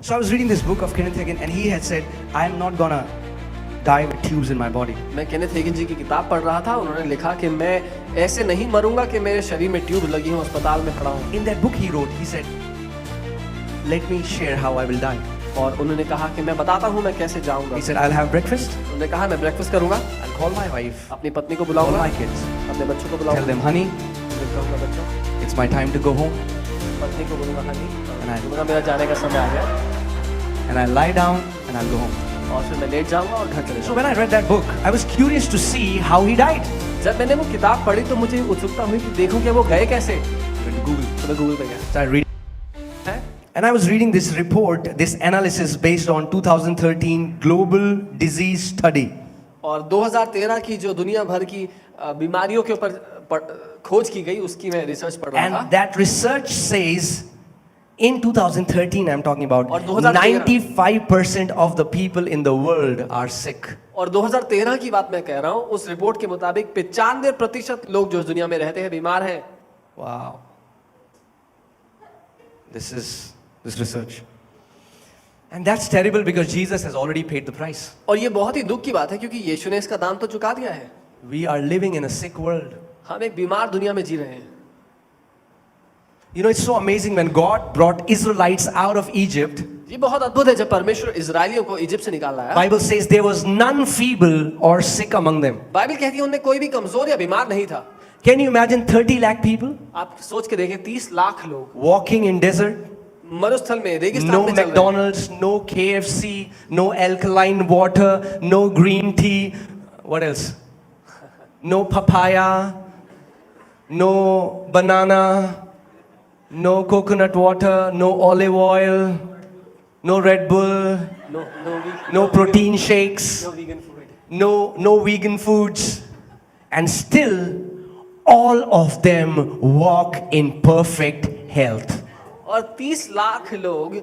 So I was reading this book of Kenneth Hagin and he had said, I am not gonna die with tubes in my body. मैं Kenneth हेगिन जी की किताब पढ़ रहा था। उन्होंने लिखा कि मैं ऐसे नहीं मरूंगा कि मेरे शरीर में ट्यूब लगी हो, अस्पताल में पड़ा हूं। In that book he wrote, he said, let me share how I will die. और उन्होंने कहा कि मैं बताता हूं मैं कैसे जाऊंगा। He said, I'll have breakfast, उन्होंने कहा मैं ब्रेकफास्ट करूंगा, I'll call my wife, अपनी पत्नी को call बुलाऊंगा, my kids, अपने बच्चों को tell बुलाऊंगा, them, honey, फिर कहूंगा बच्चों, it's my time to go home. पत्नी को बोलूंगा हनी, And I- बोलूंगा मेरा जाने का समय आ गया, And I'll lie down and I'll go home. और फिर मैं लेट जाऊंगा और घर चले So जाऊंगा। when I read that book, I was curious to see how he died. जब मैंने वो किताब पढ़ी तो मुझे उत्सुकता हुई कि देखूं कि वो गए कैसे। I went to Google. तो मैं गूगल पे गया So I read. And I was reading this report, this analysis based on 2013 Global Disease Study. और 2013 की जो दुनिया भर की बीमारियों के ऊपर खोज की गई उसकी मैं रिसर्च पढ़ रहा And था। that research says, in 2013 I'm talking about, और 2013 95% of the people in the world are sick. और 2013 की बात मैं कह रहा हूँ, उस रिपोर्ट के मुताबिक 95% लोग जो इस दुनिया में रहते हैं बीमार हैं। Wow. This research. And that's terrible because Jesus has already paid the price. और ये बहुत ही दुख की बात है क्योंकि यीशु ने इसका दाम तो चुका दिया है। We are living in a sick world. हम एक बीमार दुनिया में जी रहे हैं। You know, it's so amazing when God brought Israelites out of Egypt. ये बहुत अद्भुत है जब परमेश्वर इजरायलियों को इजिप्ट से निकाल लाया। Bible says there was none feeble or sick among them. Bible कहती है उनमें कोई भी कमजोर या बीमार नहीं था। Can you imagine 30 lakh people आप सोच के देखें 30 लाख लोग walking in desert? मरुस्थल में रेगिस्तान No में चल रहे हैं। McDonald's, no KFC, no alkaline water, no green tea. What else? No papaya, no banana, no coconut water, no olive oil, no Red Bull, no protein shakes, no vegan food. no vegan foods. And still, all of them walk in perfect health. और 30 लाख लोग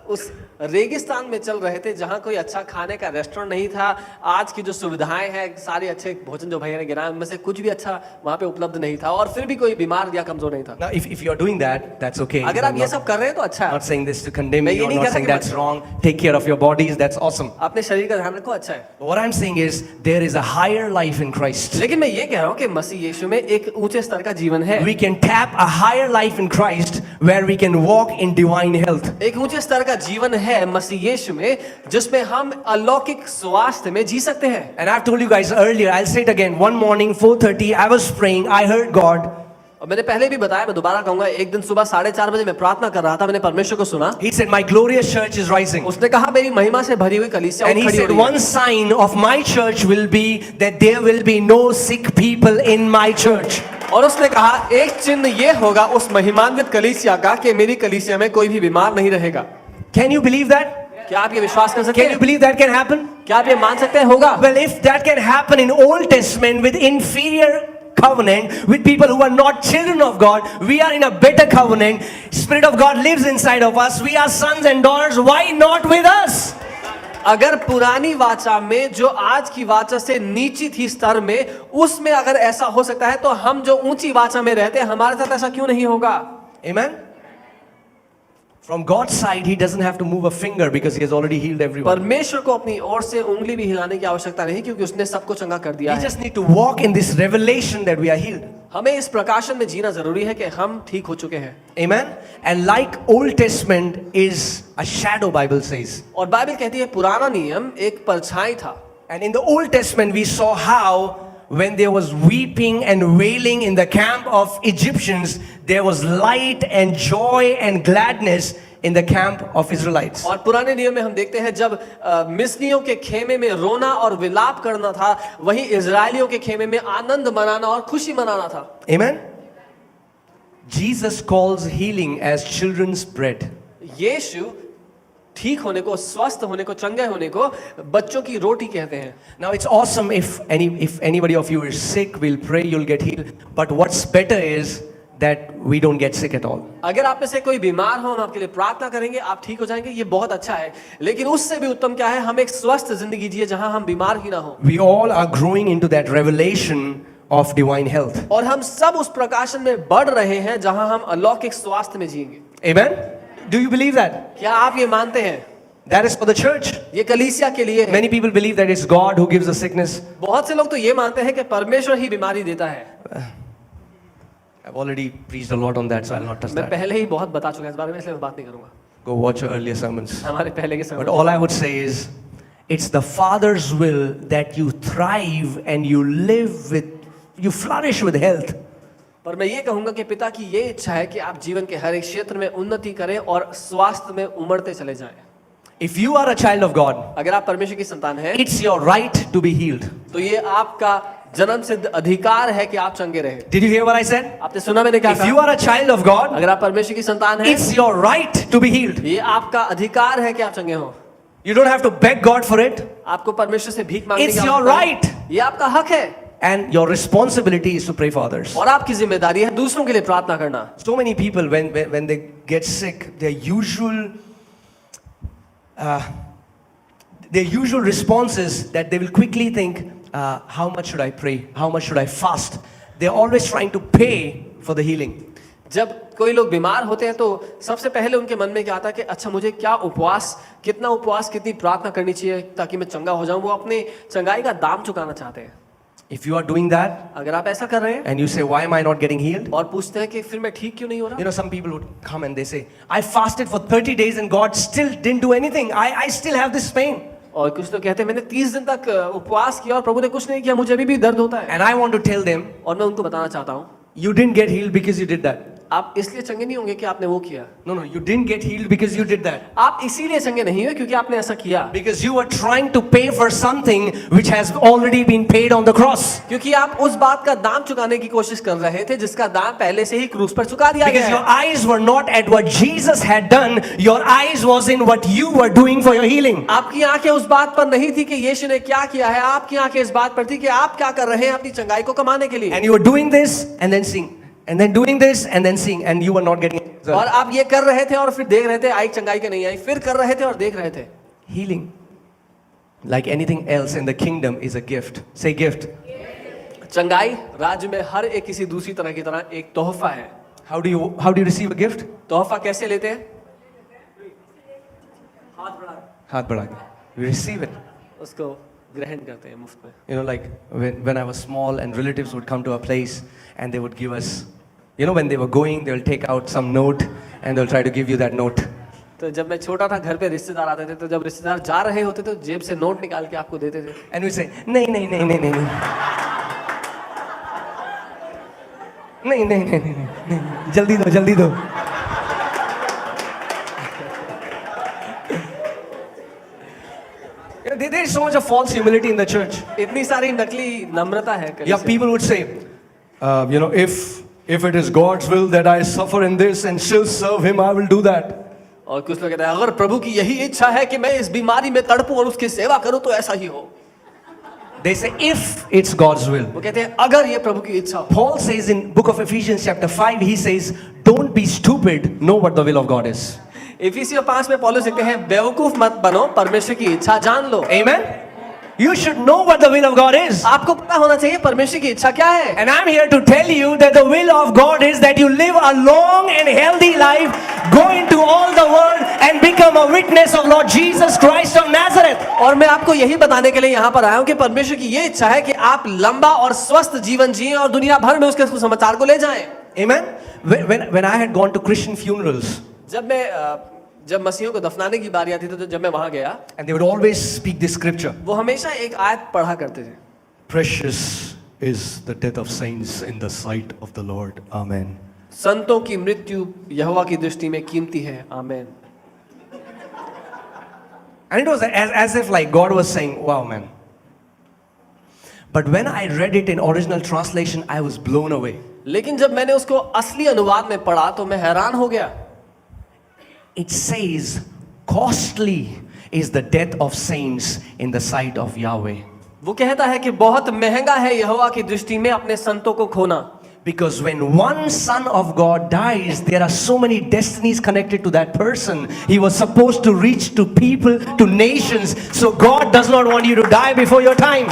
उस रेगिस्तान में चल रहे थे जहां कोई अच्छा खाने का रेस्टोरेंट नहीं था। आज की जो सुविधाएं हैं, सारे अच्छे भोजन जो भैया ने गिनाए उनमें से कुछ भी अच्छा वहां पे उपलब्ध नहीं था और फिर भी कोई बीमार या कमजोर नहीं था। Now, if you are doing that, that's okay. अगर आप I'm ये not, सब कर रहे हैं तो अच्छा है। not saying this to condemn मैं you ये or नहीं not कहता saying कि that's wrong. Take care of your bodies, that's awesome. अपने शरीर का ध्यान रखो, अच्छा है। But what I'm saying is, there is a higher life in Christ. लेकिन मैं ये कह रहा हूँ कि मसीह यीशु में एक ऊंचे स्तर का जीवन है। We can tap a higher life in Christ where we can walk in divine health. एक ऊंचे स्तर का जीवन है मसीह यीशु में जिसमें हम अलौकिक स्वास्थ्य में जी सकते हैं। And I've told you guys earlier, I'll say it again. One morning, 4:30, I was praying, I heard God. और मैंने पहले भी बताया, मैं दोबारा कहूंगा, एक दिन सुबह 4:30 बजे मैं प्रार्थना कर रहा था, मैंने परमेश्वर को सुना। He said, my glorious church is rising. उसने कहा मेरी महिमा से भरी हुई कलीसिया And he खड़ी हो said, रही है। one sign of my church will be that there will be no sick people in my church. और उसने कहा एक चिन्ह ये होगा उस महिमान्वित कलीसिया का कि मेरी कलीसिया में कोई भी बीमार नहीं रहेगा। Can you believe that? क्या आप ये विश्वास कर सकते Can you हैं? believe that can happen? क्या आप ये मान सकते हैं होगा? Well, if that can happen in Old Testament with inferior covenant, with people who are not children of God, we are in a better covenant. Spirit of God lives inside of us. We are sons and daughters. Why not with us? अगर पुरानी वाचा में जो आज की वाचा से नीची थी स्तर में, उसमें अगर ऐसा हो सकता है तो हम जो ऊंची वाचा में रहते हैं हमारे साथ ऐसा क्यों नहीं होगा? Amen? From God's side, He doesn't have to move a finger because He has already healed everyone. परमेश्वर को अपनी ओर से उंगली भी हिलाने की आवश्यकता नहीं क्योंकि उसने सबको चंगा कर दिया We है। just need to walk in this revelation that we are healed. हमें इस प्रकाशन में जीना जरूरी है कि हम ठीक हो चुके हैं। Amen? And like Old Testament is a shadow, Bible says. और बाइबल कहती है पुराना नियम एक परछाई था। And in the Old Testament, we saw how when there was weeping and wailing in the camp of Egyptians, there was light and joy and gladness in the camp of Israelites. और पुराने नियम में हम देखते हैं जब मिस्रियों के खेमे में रोना और विलाप करना था, वही इजरायलियों के खेमे में आनंद मनाना और खुशी मनाना था। Amen? Jesus calls healing as children's bread. यीशु ठीक होने को, स्वस्थ होने को, चंगे होने को बच्चों की रोटी कहते हैं। Now it's awesome if anybody of you is sick, we'll pray you'll get healed. But what's better is that we don't get sick at all. अगर आप में से कोई बीमार हो, हम आपके लिए प्रार्थना करेंगे, आप ठीक हो जाएंगे, ये बहुत अच्छा है। लेकिन उससे भी उत्तम क्या है, हम एक स्वस्थ जिंदगी जिए जहां हम बीमार ही ना हो। We all are growing into that revelation of divine health. और हम सब उस प्रकाशन में बढ़ रहे हैं जहां हम अलौकिक स्वास्थ्य में जिएंगे। Amen? Do you believe that? क्या आप ये मानते हैं? That is for the church. ये कलीसिया के लिए है। Many people believe that it's God who gives the sickness. बहुत से लोग तो ये मानते हैं कि परमेश्वर ही बीमारी देता है। I've already preached a lot on that, so I'll not touch मैं that. पहले ही बहुत बता चुका हूं इस बारे में, इसलिए मैं बात नहीं करूंगा। Go watch your earlier sermons. हमारे पहले के समय But all I would say is, it's the Father's will that you thrive and you live with, you flourish with health. पर मैं ये कहूंगा कि पिता की ये इच्छा है कि आप जीवन के हर एक क्षेत्र में उन्नति करें और स्वास्थ्य में उमड़ते चले जाएं। If you are a child of God, अगर आप परमेश्वर की संतान हैं, it's your right to be healed. तो ये आपका जन्म सिद्ध अधिकार है कि आप चंगे रहे। Did you hear what I said? आपने सुना मैंने क्या If you कहा? are a child of God, अगर आप परमेश्वर की संतान हैं, it's your right to be healed. ये आपका अधिकार है कि आप चंगे हो। You don't have to beg God for it. आपको परमेश्वर से भीख मांगने की It's your आवश्यकता नहीं। right. ये आपका हक है And your responsibility is to pray for others. और आपकी जिम्मेदारी है दूसरों के लिए प्रार्थना करना। So many people, when they get sick, their usual response is that they will quickly think, how much should I pray? How much should I fast? They're always trying to pay for the healing. जब कोई लोग बीमार होते हैं तो सबसे पहले उनके मन में क्या आता है कि अच्छा मुझे क्या उपवास, कितना उपवास, कितनी प्रार्थना करनी चाहिए ताकि मैं चंगा हो जाऊं। वो अपने चंगाई का दाम चुकाना चाहते हैं। If you are doing that, अगर आप ऐसा कर रहे हैं and you say, why am I not getting healed? और पूछते हैं कि फिर मैं ठीक क्यों नहीं हो रहा? Some people would come and they say, I fasted for 30 days and God still didn't do anything. I still have this pain. और कुछ लोग कहते हैं मैंने 30 दिन तक उपवास किया और प्रभु ने कुछ नहीं किया, मुझे अभी भी दर्द होता है। And I want to tell them, और मैं उनको बताना चाहता हूँ, you didn't get healed because you did that. आप इसलिए चंगे नहीं होंगे कि आपने वो किया। No, you didn't get healed because you did that. आप इसीलिए चंगे नहीं हुए क्योंकि आपने ऐसा किया। Because you were trying to pay for something which has already been paid on the cross. क्योंकि आप उस बात का दाम चुकाने की कोशिश कर रहे थे जिसका दाम पहले से ही क्रूस पर चुका दिया गया Because your है। eyes were not at what Jesus had done, your eyes was in what you were doing for your healing. आपकी आंखें उस बात पर नहीं थी कि यीशु ने क्या किया है, आपकी आंखें इस बात पर थी कि आप क्या कर रहे हैं अपनी चंगाई को कमाने के लिए। And you were doing this and then seeing, and then doing this and then seeing, and you were not getting it. और आप ये कर रहे थे और फिर देख रहे थे आई चंगाई के नहीं आई, फिर कर रहे थे और देख रहे थे। Healing, like anything else in the kingdom, is a gift. Say gift. चंगाई राज्य में हर एक किसी दूसरी तरह की तरह एक तोहफा है। How do you receive a gift? तोहफा कैसे लेते हैं? हाथ बढ़ा के. You receive it. उसको ग्रहण करते हैं मुफ्त में। Like when I was small and relatives would come to our place and they would give us, when they were going, they will take out some note and they'll try to give you that note. तो जब मैं छोटा था घर पे रिश्तेदार आते थे, तो जब रिश्तेदार जा रहे होते तो जेब से नोट निकाल के आपको देते थे। And we say, नहीं नहीं नहीं नहीं नहीं नहीं नहीं नहीं नहीं नहीं जल्दी दो जल्दी दो। There is so much of false humility in the church. इतनी सारी नकली नम्रता है। Yeah, people would say, if it is God's will that I suffer in this and still serve Him, I will do that. और कुछ लोग कहते हैं अगर प्रभु की यही इच्छा है कि मैं इस बीमारी में तड़पूं और उसकी सेवा करूं तो ऐसा ही हो। They say, if it's God's will. वो कहते हैं अगर ये प्रभु की इच्छा हो। Paul says in book of Ephesians chapter 5, he says, don't be stupid, know what the will of God is. इफिसियों 5 में पौलुस कहते हैं बेवकूफ मत बनो, परमेश्वर की इच्छा जान लो। Amen. You should know what the will of God is. आपको पता होना चाहिए परमेश्वर की इच्छा क्या है। And I'm here to tell you that the will of God is that you live a long and healthy life, go into all the world and become a witness of Lord Jesus Christ of Nazareth. और मैं आपको यही बताने के लिए यहाँ पर आया हूँ कि परमेश्वर की ये इच्छा है कि आप लंबा और स्वस्थ जीवन जिएं और दुनिया भर में उसके समाचार को ले जाएं। Amen. When I had gone to Christian funerals, जब मसीहों को दफनाने की बारी आती थी तो जब मैं वहां गया, and they would always speak this scripture. वो हमेशा एक आयत पढ़ा करते थे। Precious is the death of saints in the sight of the Lord. Amen. संतों की मृत्यु यहोवा की दृष्टि में कीमती है। आमीन। And it was as if like God was saying, wow man. But when I read it in original translation, I was blown away. लेकिन जब मैंने उसको असली अनुवाद में पढ़ा तो मैं हैरान हो गया। It says, costly is the death of saints in the sight of Yahweh. वो कहता है कि बहुत महंगा है यहोवा की दृष्टि में अपने संतों को खोना। Because when one son of God dies, there are so many destinies connected to that person. He was supposed to reach to people, to nations. So God does not want you to die before your time.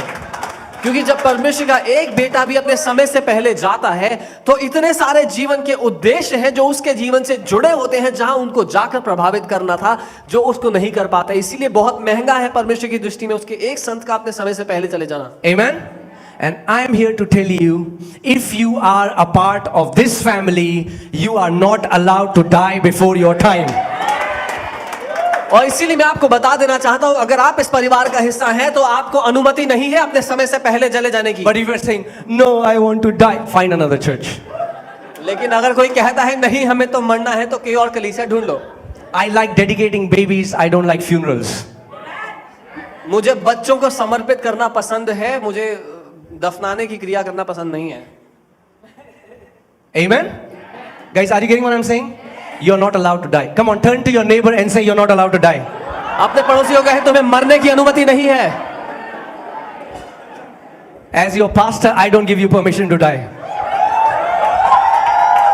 क्योंकि जब परमेश्वर का एक बेटा भी अपने समय से पहले जाता है तो इतने सारे जीवन के उद्देश्य हैं जो उसके जीवन से जुड़े होते हैं, जहां उनको जाकर प्रभावित करना था, जो उसको नहीं कर पाता। इसीलिए बहुत महंगा है परमेश्वर की दृष्टि में उसके एक संत का अपने समय से पहले चले जाना। Amen. And I am here to tell you, if you are a part of this family, you are not allowed to die before your time. और इसीलिए मैं आपको बता देना चाहता हूं, अगर आप इस परिवार का हिस्सा हैं तो आपको अनुमति नहीं है अपने समय से पहले चले जाने की। But if you are saying, no, I want to die, find another church. लेकिन अगर कोई कहता है नहीं हमें तो मरना है, तो कोई और कलीसिया ढूंढ लो। I like dedicating babies, I don't like funerals. मुझे बच्चों को समर्पित करना पसंद है, मुझे दफनाने की क्रिया करना पसंद नहीं है। Amen? Guys, are you getting what I'm saying? You're not allowed to die. Come on, turn to your neighbor and say you're not allowed to die. अपने पड़ोसियों का है तुम्हें मरने की अनुमति नहीं है। As your pastor, I don't give you permission to die.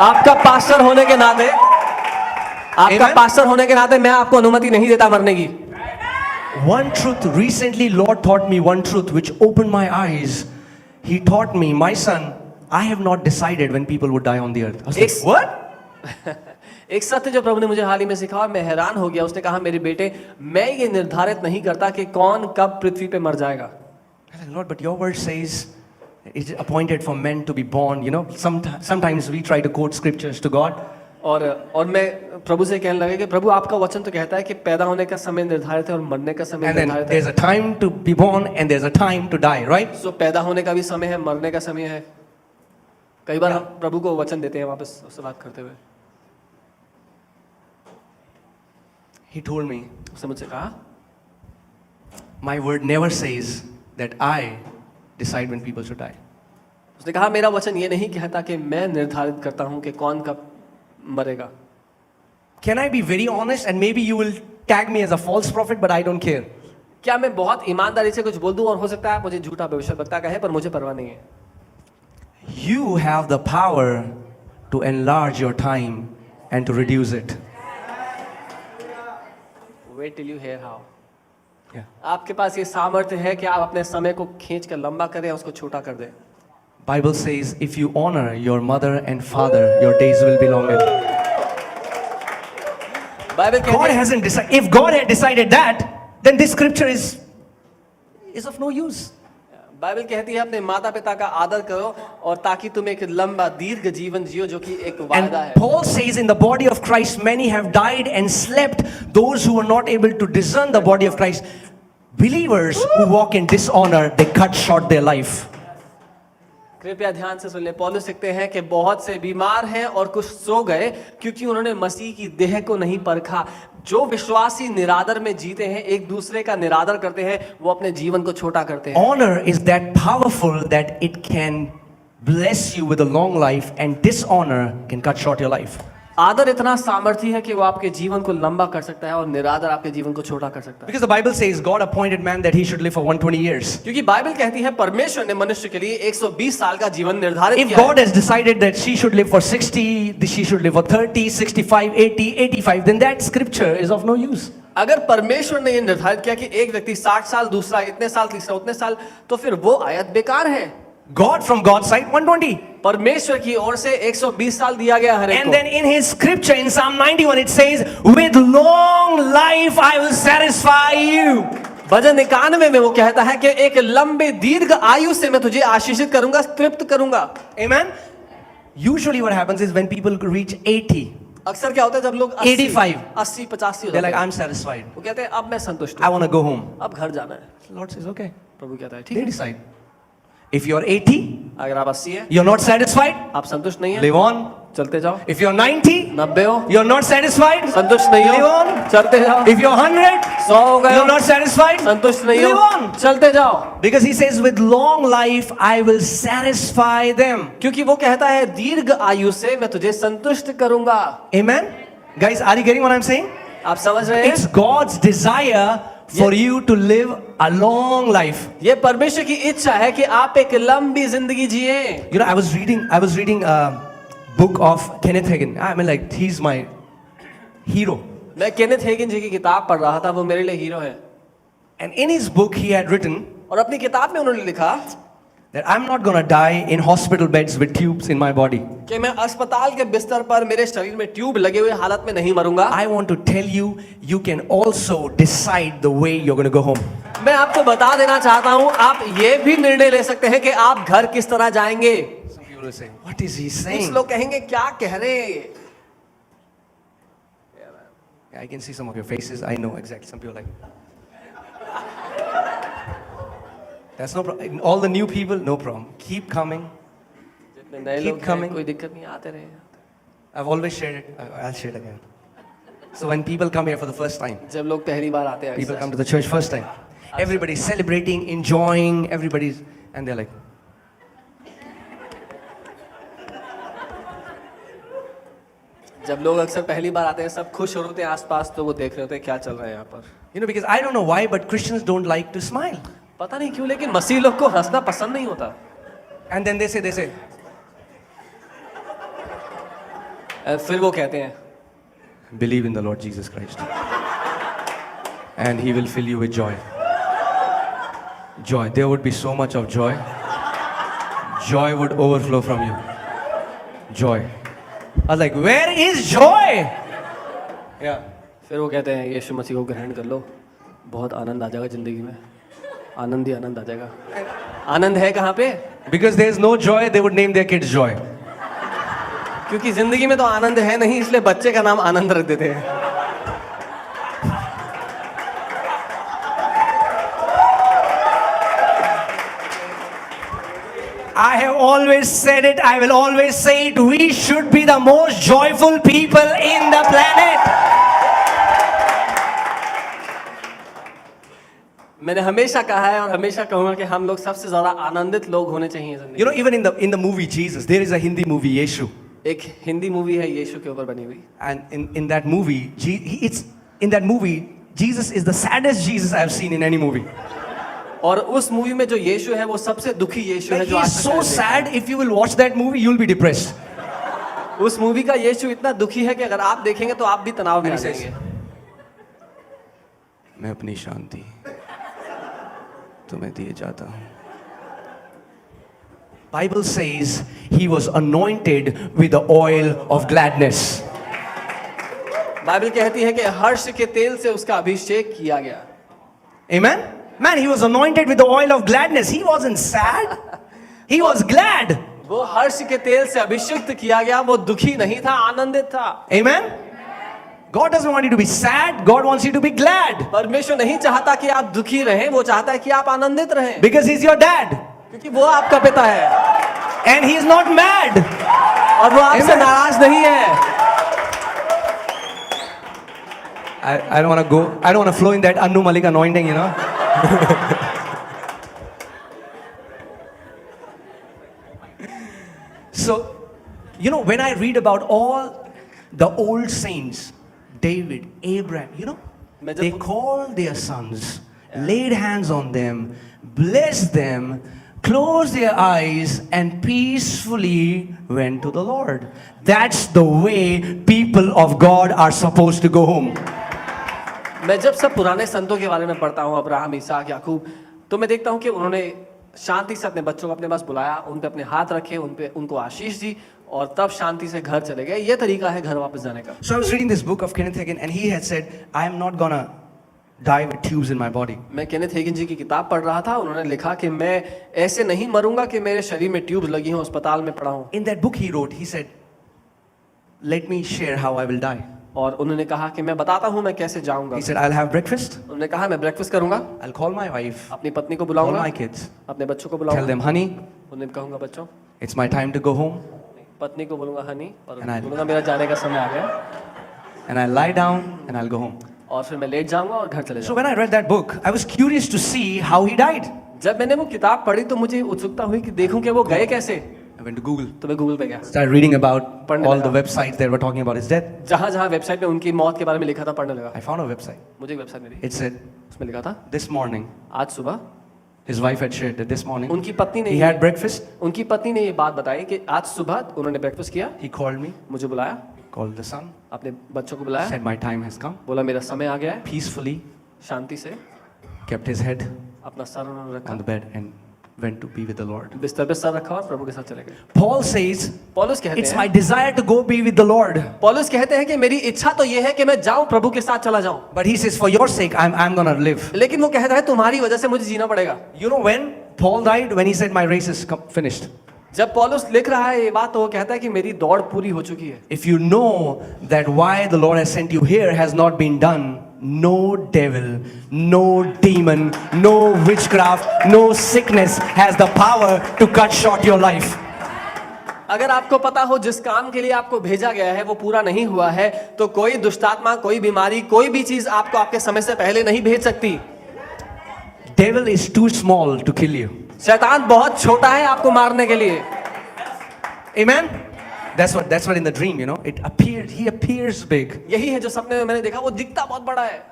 आपका पास्टर होने के नाते, आपका Amen? पास्टर होने के नाते मैं आपको अनुमति नहीं देता मरने की। One truth, recently Lord taught me one truth which opened my eyes. He taught me, my son, I have not decided when people would die on the earth. I was like, Ex- what? एक सत्य जो प्रभु ने मुझे हाल ही में सिखाया, मैं हैरान हो गया। उसने कहा मेरे बेटे, मैं ये निर्धारित नहीं करता कि कौन कब पृथ्वी पे मर जाएगा। I was like, Lord, but your word says it's appointed for men to be born. You know, sometimes we try to quote scriptures to God. और मैं प्रभु से कहने लगा कि प्रभु आपका वचन तो कहता है कि पैदा होने का समय निर्धारित है और मरने का समय And then निर्धारित there's है। a time to be born and there's a time to die, right? सो पैदा होने का भी समय है, मरने का समय है। कई बार हम प्रभु को वचन देते हैं वापस उससे बात करते हुए। He told me, उसने मुझसे कहा my word never says that I decide when people should die. उसने कहा मेरा वचन ये नहीं कहता कि मैं निर्धारित करता हूं कि कौन कब मरेगा। Can I be very honest and maybe you will tag me as a false prophet, but I don't care. क्या मैं बहुत ईमानदारी से कुछ बोल दूं और हो सकता है आप मुझे झूठा भविष्यवक्ता कहे, पर मुझे परवाह नहीं है। You have the power to enlarge your time and to reduce it. Wait till you hear how. Yeah. आपके पास ये सामर्थ्य है कि आप अपने समय को खींच कर लंबा करें, उसको छोटा कर दें। Bible says if you honor your mother and father, your days will be longer. Bible God कहती है, hasn't decided. If God had decided that, then this scripture is of no use. Bible कहती है अपने माता पिता का आदर करो और ताकि तुम एक लंबा दीर्घ जीवन जियो, जो कि एक वादा And है। Paul says in the body of Christ, many have died and slept. Those who were not able to discern the body of Christ, believers who walk in dishonor, they cut short their life. कृपया ध्यान से सुन ले। पौलुस लिखते हैं कि बहुत से बीमार हैं और कुछ सो गए क्योंकि उन्होंने मसीह की देह को नहीं परखा। जो विश्वासी निरादर में जीते हैं, एक दूसरे का निरादर करते हैं, वो अपने जीवन को छोटा करते हैं। Honor is that powerful that it can bless you with a long life, and dishonor can cut short your life. आदर इतना सामर्थ्य है कि वो आपके जीवन को लंबा कर सकता है और निरादर आपके जीवन को छोटा कर सकता है। Because the Bible says God appointed man that he should live for 120 years. क्योंकि बाइबल कहती है परमेश्वर ने मनुष्य के लिए 120 साल का जीवन निर्धारित If किया है। God has decided that she should live for 60, she should live for 30, 65, 80, 85, then that scripture is of no use. अगर परमेश्वर ने ये निर्धारित किया कि एक व्यक्ति 60 साल, दूसरा इतने साल, तीसरा उतने साल, तो फिर वो आयत बेकार है। God from God's side 120. परमेश्वर की ओर से 120 साल दिया गया हर एक And को। then in his scripture in Psalm 91 it says, with long life I will satisfy you. भजन 91 में वो कहता है कि एक लंबे दीर्घ आयु से मैं तुझे आशीषित करूंगा, तृप्त करूंगा। Amen. Usually what happens is when people reach 80, अक्सर क्या होता है जब लोग 85, 80, 85 हो they're जाते like, हैं, I'm satisfied. वो कहते हैं अब मैं संतुष्ट I हूँ, want to go home. अब घर जाना है। Lord says, okay. प्रभु कहता है ठीक They है। decide. If you're 80, अगर आप 80 हैं, you're not satisfied, आप संतुष्ट नहीं है, live on. चलते जाओ। If you're 90, 90 हो, you're not satisfied, संतुष्ट नहीं live हो, on. चलते जाओ। If you're 100, 100 हो गए, you're not satisfied, संतुष्ट नहीं live हो, on. चलते जाओ। Because he says, with long life I will satisfy them. क्योंकि वो कहता है दीर्घ आयु से मैं तुझे संतुष्ट करूंगा। Amen? Guys, are you getting what I'm saying? आप समझ रहे हैं? It's God's desire for you to live a long life. ये परमेश्वर की इच्छा है कि आप एक लंबी जिंदगी जिए। You know, I was reading a book of Kenneth Hagin. I mean, like, he's my hero. मैं केनेथ हेगिन जी की किताब पढ़ रहा था, वो मेरे लिए हीरो है। And in his book, he had written और अपनी किताब में उन्होंने लिखा that I'm not gonna die in hospital beds with tubes in my body. कि मैं अस्पताल के बिस्तर पर मेरे शरीर में ट्यूब लगे हुए हालत में नहीं मरूंगा। I want to tell you, you can also decide the way you're gonna go home. मैं आपको बता देना चाहता हूं, आप ये भी निर्णय ले सकते हैं कि आप घर किस तरह जाएंगे। Some people will say, what is he कुछ saying? लोग कहेंगे क्या कह रहे हैं। I can see some of your faces. I know exactly. Some people are like, that's no problem. All the new people, no problem. Keep coming. जितने नए Keep लोग हैं, coming. कोई दिक्कत नहीं, आते रहे। I've always shared it. I'll share it again. So when people come here for the first time, जब लोग पहली बार आते हैं, people come to the church first time, everybody's celebrating, enjoying, everybody's, and they're like, जब लोग अक्सर पहली बार आते हैं, सब खुश होते हैं आसपास, तो वो देख रहे होते हैं क्या चल रहा है यहाँ पर। you know, because I don't know why, but Christians don't like to smile. पता नहीं क्यों, लेकिन मसीह लोग को हंसना पसंद नहीं होता। And then they say, फिर वो कहते हैं, believe in the Lord Jesus Christ, and He will fill you with joy. Joy. There would be so much of joy. Joy would overflow from you. Joy. I was like, where is joy? Yeah. फिर वो कहते हैं यीशु मसीह को ग्रहण कर लो, बहुत आनंद आ जाएगा जिंदगी में, आनंद ही आनंद आ जाएगा। आनंद है कहाँ पे? Because there is no joy, they would name their kids Joy. क्योंकि जिंदगी में तो आनंद है नहीं, इसलिए बच्चे का नाम आनंद रख देते हैं। I have always said it, I will always say it, we should be the most joyful people in the planet. मैंने हमेशा कहा है और हमेशा कहूंगा कि हम लोग सबसे ज्यादा आनंदित लोग होने चाहिए जिंदगी You know, even in the movie Jesus, there is a Hindi movie, Yeshu. में। एक हिंदी मूवी है यीशु के ऊपर बनी हुई, And in that movie, Jesus is the saddest Jesus I have seen in any movie. और उस मूवी में जो यीशु है वो सबसे दुखी यीशु है Like, जो he आज is तक so मैंने देखा sad, if you will watch that movie, you'll be depressed. है। उस मूवी का यीशु इतना दुखी है कि अगर आप देखेंगे तो आप भी तनाव में आ And he says, जाएंगे। मैं अपनी शांति तुम्हें दिए जाता हूँ. Bible says he was anointed with the oil of gladness. Bible कहती है कि हर्ष के तेल से उसका अभिषेक किया गया। Amen? Man, he was anointed with the oil of gladness. He wasn't sad. He was glad. वो हर्ष के तेल से अभिषिक्त किया गया, वो दुखी नहीं था, आनंदित था। Amen? God doesn't want you to be sad. God wants you to be glad. परमेश्वर नहीं चाहता कि आप दुखी रहें, वो चाहता है कि आप आनंदित रहें, Because he's your dad. क्योंकि वो आपका पिता है And he's not mad. और वो आपसे Amen. नाराज नहीं है। I don't want to go. I don't want to flow in that Anu Malik anointing, you know. So, you know, when I read about all the old saints, David, Abraham, you know, मैं they जब called their sons, laid hands on them, blessed them, closed their eyes, and peacefully went to the Lord. That's the way people of God are supposed to go home. मैं जब सब पुराने संतों के बारे में पढ़ता हूँ, अब्राहम, इसहाक, याकूब, तो मैं देखता हूँ कि उन्होंने शांति से अपने बच्चों को अपने पास बुलाया, उन पे अपने हाथ रखे, उनको आशीष दी और तब शांति से घर चले गए। ये तरीका है घर वापस जाने का। So I was reading this book of Kenneth Hagin, and he had said, I am not gonna die with tubes in my body. मैं केनेथ हेगिन जी की किताब पढ़ रहा था, उन्होंने लिखा कि मैं ऐसे नहीं मरूंगा कि मेरे शरीर में ट्यूब लगी हो, अस्पताल में पड़ा हूँ। In that book he wrote, he said, let me share how I will die. और उन्होंने कहा कि मैं बताता हूँ मैं कैसे जाऊंगा। He said, I'll have breakfast, उन्होंने कहा मैं ब्रेकफास्ट करूंगा, I'll call my wife, अपनी पत्नी को call बुलाऊंगा, my kids, अपने बच्चों को tell बुलाऊंगा, them, honey, उन्हें कहूंगा बच्चों, it's my time to go home, पत्नी को बोलूंगा हनी, और And I'll- बोलूंगा मेरा जाने का समय आ गया, and I'll lie down and I'll go home. और फिर मैं लेट जाऊंगा और घर चले So जाऊंगा। when I read that book, I was curious to see how he died. जब मैंने वो किताब पढ़ी तो मुझे उत्सुकता हुई कि देखूं कि वो गए कैसे। I went to Google, तो मैं गूगल पे गया, started reading about पढ़ने all the लगा। websites that were talking about his death. जहाँ जहाँ वेबसाइट पे उनकी मौत के बारे में लिखा था पढ़ने लगा। I found a website. मुझे एक वेबसाइट मिली, It said, उसमें लिखा था this morning, आज सुबह his wife had shared that this morning, उनकी पत्नी ने he had breakfast, उनकी पत्नी ने ये बात बताई कि आज सुबह उन्होंने ब्रेकफास्ट किया, he called me, मुझे बुलाया, called the son, अपने बच्चों को बुलाया, said my time has come, बोला मेरा समय आ गया है, peacefully शांति से kept his head अपना सर उन्होंने रखा on the bed and went to be with the Lord. बिस्तर पे सर रखा और प्रभु के साथ चले गए। Paul says, पौलुस कहते it's हैं, my desire to go be with the Lord. पौलुस कहते हैं कि मेरी इच्छा तो ये है कि मैं जाऊं प्रभु के साथ चला जाऊं, But he says, for your sake, I'm gonna live. लेकिन वो कहता है तुम्हारी वजह से मुझे जीना पड़ेगा। You know when Paul died? When he said, my race is finished. जब पौलुस लिख रहा है ये बात तो वो कहता है कि मेरी दौड़ पूरी हो चुकी है। If you know that why the Lord has sent you here has not been done, no devil, no demon, no witchcraft, no sickness has the power to cut short your life. अगर आपको पता हो जिस काम के लिए आपको भेजा गया है वो पूरा नहीं हुआ है, तो कोई दुष्टात्मा, कोई बीमारी, कोई भी चीज आपको आपके समय से पहले नहीं भेज सकती। Devil is too small to kill you. शैतान बहुत छोटा है आपको मारने के लिए। Amen? That's what in the dream, you know, he appears big. यही है जो सपने में मैंने देखा, वो दिखता बहुत बड़ा है।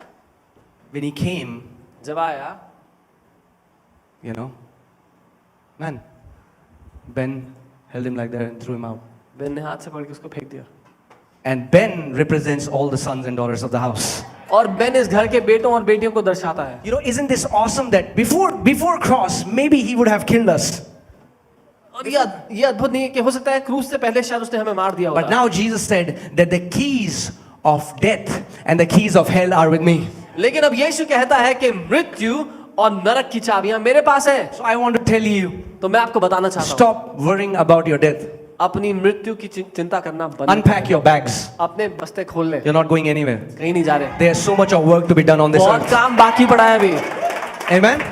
When he came, जब आया, you know, man, Ben held him like that and threw him out. Ben ने हाथ से पकड़ के उसको फेंक दिया। And Ben represents all the sons and daughters of the house. और बेन इस घर के बेटों और बेटियों को दर्शाता है। You know, isn't this awesome that before cross, maybe he would have killed us. और ये अद्भुत नहीं है कि हो सकता है क्रूस से पहले शायद उसने हमें मार दिया But होता। now Jesus said that the keys of death and the keys of hell are with me. लेकिन अब यीशु कहता है कि मृत्यु और नरक की चाबियां मेरे पास है। So I want to tell you, तो मैं आपको बताना चाहता हूँ, stop worrying about your death. अपनी मृत्यु की चिंता करना बंद। Unpack your bags. अपने बस्ते खोल ले, You're not going anywhere. कहीं नहीं जा रहे। There's so much of work to be done on this बहुत earth. काम बाकी पड़ा है अभी। Amen?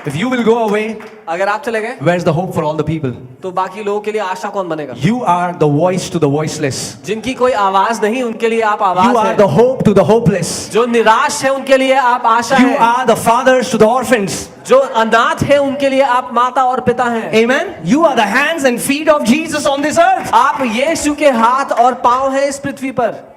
If you will go away, अगर आप चले गए where's the hope for all the people? तो बाकी लोगों के लिए आशा कौन बनेगा? You are the voice to the voiceless. जिनकी कोई आवाज नहीं उनके लिए आप You आवाज are है। the hope to the hopeless. जो निराश है उनके लिए आप आशा You है। are the fathers to the orphans. जो अनाथ है उनके लिए आप माता और पिता हैं। Amen? You are the hands and feet of Jesus on this earth. आप यीशु के हाथ और पांव हैं इस पृथ्वी पर।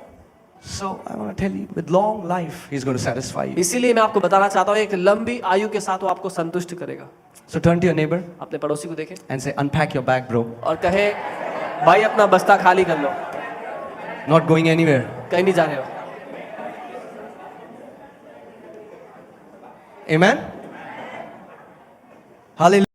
So I want to tell you, with long life, He's going to satisfy you. इसीलिए मैं आपको बताना चाहता हूँ, एक लंबी आयु के साथ वो आपको संतुष्ट करेगा। So turn to your neighbor अपने पड़ोसी को देखें and say, unpack your bag, bro. और कहे, भाई अपना बस्ता खाली कर लो, Not going anywhere. कहीं नहीं जा रहे हो। Amen? Hallelujah.